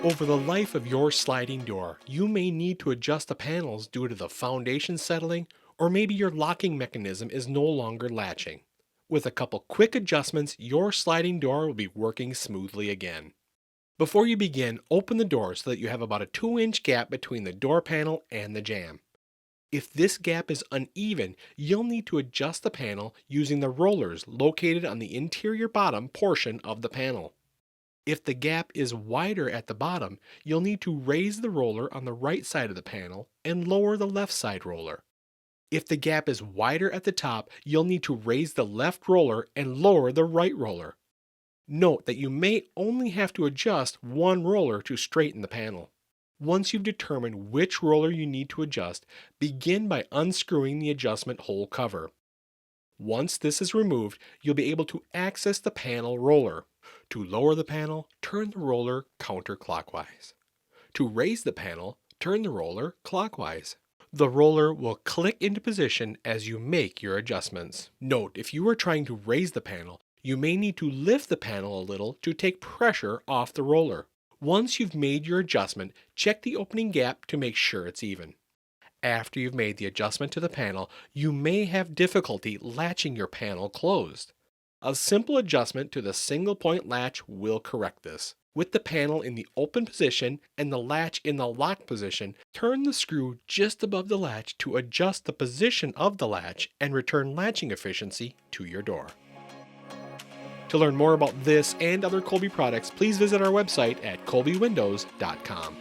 Over the life of your sliding door, you may need to adjust the panels due to the foundation settling, or maybe your locking mechanism is no longer latching. With a couple quick adjustments, your sliding door will be working smoothly again. Before you begin, open the door so that you have about a 2-inch gap between the door panel and the jamb. If this gap is uneven, you'll need to adjust the panel using the rollers located on the interior bottom portion of the panel. If the gap is wider at the bottom, you'll need to raise the roller on the right side of the panel and lower the left side roller. If the gap is wider at the top, you'll need to raise the left roller and lower the right roller. Note that you may only have to adjust one roller to straighten the panel. Once you've determined which roller you need to adjust, begin by unscrewing the adjustment hole cover. Once this is removed, you'll be able to access the panel roller. To lower the panel, turn the roller counterclockwise. To raise the panel, turn the roller clockwise. The roller will click into position as you make your adjustments. Note, if you are trying to raise the panel, you may need to lift the panel a little to take pressure off the roller. Once you've made your adjustment, check the opening gap to make sure it's even. After you've made the adjustment to the panel, you may have difficulty latching your panel closed. A simple adjustment to the single point latch will correct this. With the panel in the open position and the latch in the locked position, turn the screw just above the latch to adjust the position of the latch and return latching efficiency to your door. To learn more about this and other Kolbe products, please visit our website at kolbewindows.com.